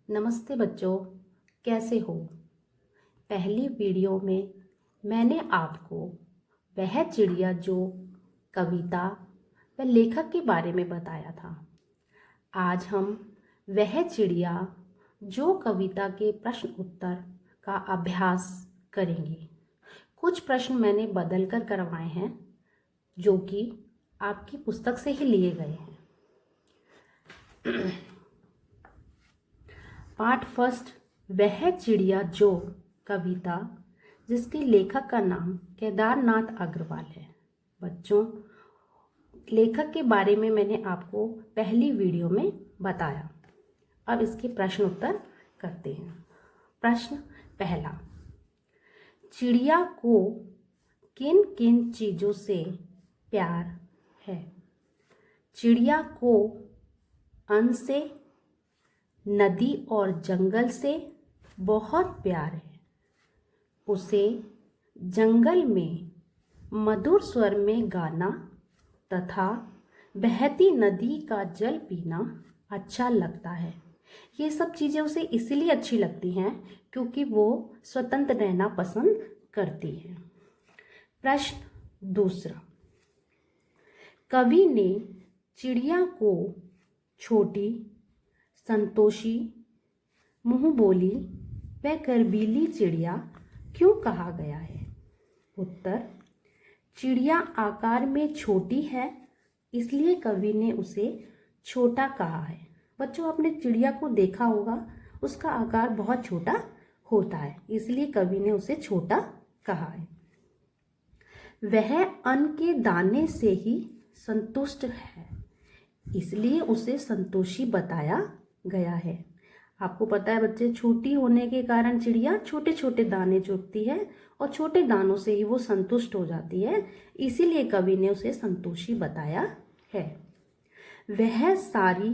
नमस्ते बच्चों, कैसे हो। पहली वीडियो में मैंने आपको वह चिड़िया जो कविता व लेखक के बारे में बताया था। आज हम वह चिड़िया जो कविता के प्रश्न उत्तर का अभ्यास करेंगे। कुछ प्रश्न मैंने बदल कर करवाए हैं जो कि आपकी पुस्तक से ही लिए गए हैं। पार्ट फर्स्ट, वह चिड़िया जो कविता, जिसके लेखक का नाम केदारनाथ अग्रवाल है। बच्चों, लेखक के बारे में मैंने आपको पहली वीडियो में बताया। अब इसके प्रश्न उत्तर करते हैं। प्रश्न पहला, चिड़िया को किन किन चीज़ों से प्यार है? चिड़िया को अन्न से, नदी और जंगल से बहुत प्यार है। उसे जंगल में मधुर स्वर में गाना तथा बहती नदी का जल पीना अच्छा लगता है। ये सब चीज़ें उसे इसलिए अच्छी लगती हैं क्योंकि वो स्वतंत्र रहना पसंद करती है। प्रश्न दूसरा, कवि ने चिड़िया को छोटी, संतोषी, मुंहबोली व गर्वीली चिड़िया क्यों कहा गया है? उत्तर, चिड़िया आकार में छोटी है इसलिए कवि ने उसे छोटा कहा है। बच्चों, आपने चिड़िया को देखा होगा, उसका आकार बहुत छोटा होता है, इसलिए कवि ने उसे छोटा कहा है। वह अन्न के दाने से ही संतुष्ट है इसलिए उसे संतोषी बताया गया है। आपको पता है बच्चे, छोटी होने के कारण चिड़िया छोटे छोटे दाने चुगती है और छोटे दानों से ही वो संतुष्ट हो जाती है, इसीलिए कवि ने उसे संतोषी बताया है। वह सारी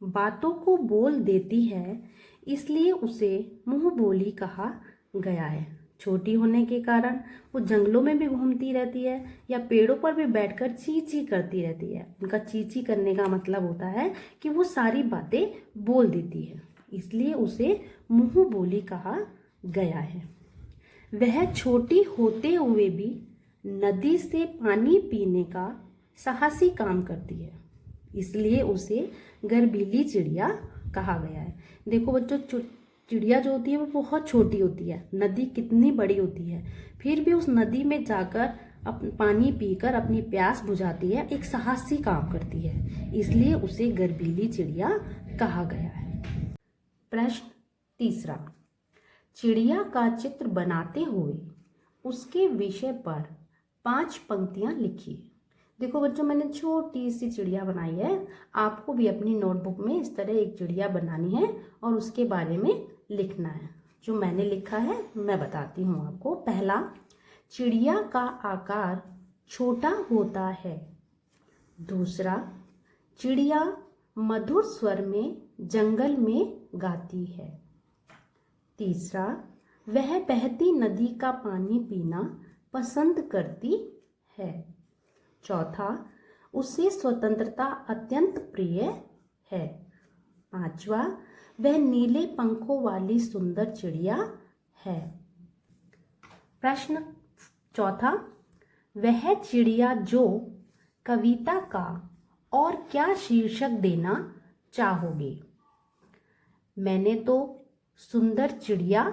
बातों को बोल देती है इसलिए उसे मुंहबोली कहा गया है। छोटी होने के कारण वो जंगलों में भी घूमती रहती है या पेड़ों पर भी बैठकर ची ची करती रहती है। उनका ची ची करने का मतलब होता है कि वो सारी बातें बोल देती है, इसलिए उसे मुंहबोली कहा गया है। वह छोटी होते हुए भी नदी से पानी पीने का साहसी काम करती है, इसलिए उसे गर्वीली चिड़िया कहा गया है। देखो बच्चों, चिड़िया जो होती है वो बहुत छोटी होती है, नदी कितनी बड़ी होती है, फिर भी उस नदी में जाकर पानी पीकर अपनी प्यास बुझाती है, एक साहसी काम करती है, इसलिए उसे गर्वीली चिड़िया कहा गया है। प्रश्न तीसरा, चिड़िया का चित्र बनाते हुए उसके विषय पर 5 पंक्तियां लिखिए। देखो बच्चों, मैंने छोटी सी चिड़िया बनाई है, आपको भी अपनी नोटबुक में इस तरह एक चिड़िया बनानी है और उसके बारे में लिखना है। जो मैंने लिखा है मैं बताती हूँ आपको। पहला, चिड़िया का आकार छोटा होता है। दूसरा, चिड़िया मधुर स्वर में जंगल में गाती है। तीसरा, वह बहती नदी का पानी पीना पसंद करती है। चौथा, उसे स्वतंत्रता अत्यंत प्रिय है। पांचवा, वह नीले पंखों वाली सुंदर चिड़िया है। प्रश्न चौथा, वह चिड़िया जो कविता का और क्या शीर्षक देना चाहोगे? मैंने तो सुंदर चिड़िया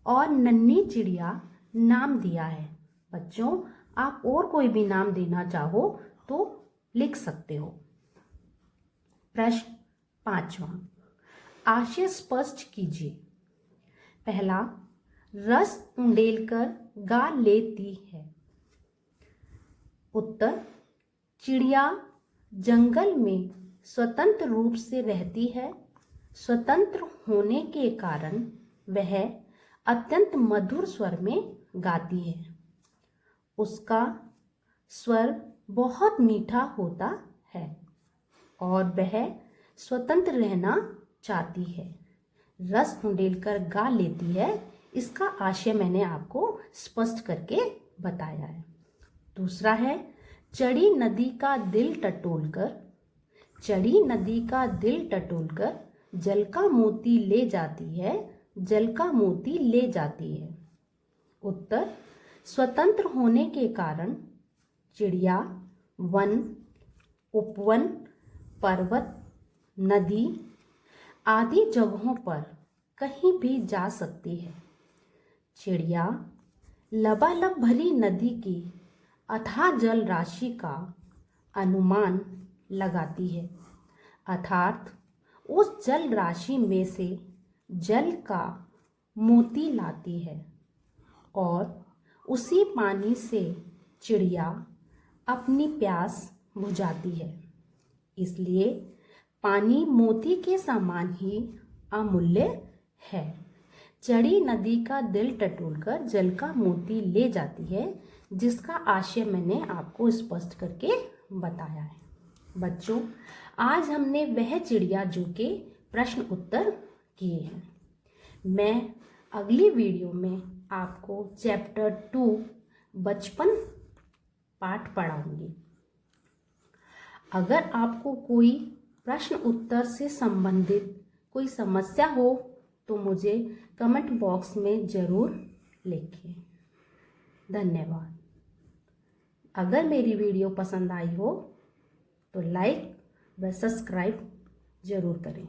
और नन्ही चिड़िया नाम दिया है। बच्चों, आप और कोई भी नाम देना चाहो तो लिख सकते हो। प्रश्न पांचवा, आशय स्पष्ट कीजिए। पहला, रस उंडेलकर गा लेती है। उत्तर, चिड़िया जंगल में स्वतंत्र रूप से रहती है। स्वतंत्र होने के कारण वह अत्यंत मधुर स्वर में गाती है। उसका स्वर बहुत मीठा होता है और वह स्वतंत्र रहना चाहती है। रस उंडेलकर गा लेती है, इसका आशय मैंने आपको स्पष्ट करके बताया है। दूसरा है, चढ़ी नदी का दिल टटोलकर जल का मोती ले जाती है, जल का मोती ले जाती है। उत्तर, स्वतंत्र होने के कारण चिड़िया वन, उपवन, पर्वत, नदी आदि जगहों पर कहीं भी जा सकती है। चिड़िया लबालब भरी नदी की अथाह जल राशि का अनुमान लगाती है, अर्थात उस जल राशि में से जल का मोती लाती है और उसी पानी से चिड़िया अपनी प्यास बुझाती है। इसलिए पानी मोती के समान ही अमूल्य है। चड़ी नदी का दिल टटोलकर जल का मोती ले जाती है, जिसका आशय मैंने आपको स्पष्ट करके बताया है। बच्चों, आज हमने वह चिड़िया जो के प्रश्न उत्तर किए हैं। मैं अगली वीडियो में आपको चैप्टर 2 बचपन पाठ पढ़ाऊंगी। अगर आपको कोई प्रश्न उत्तर से संबंधित कोई समस्या हो तो मुझे कमेंट बॉक्स में ज़रूर लिखिए। धन्यवाद। अगर मेरी वीडियो पसंद आई हो तो लाइक व सब्सक्राइब ज़रूर करें।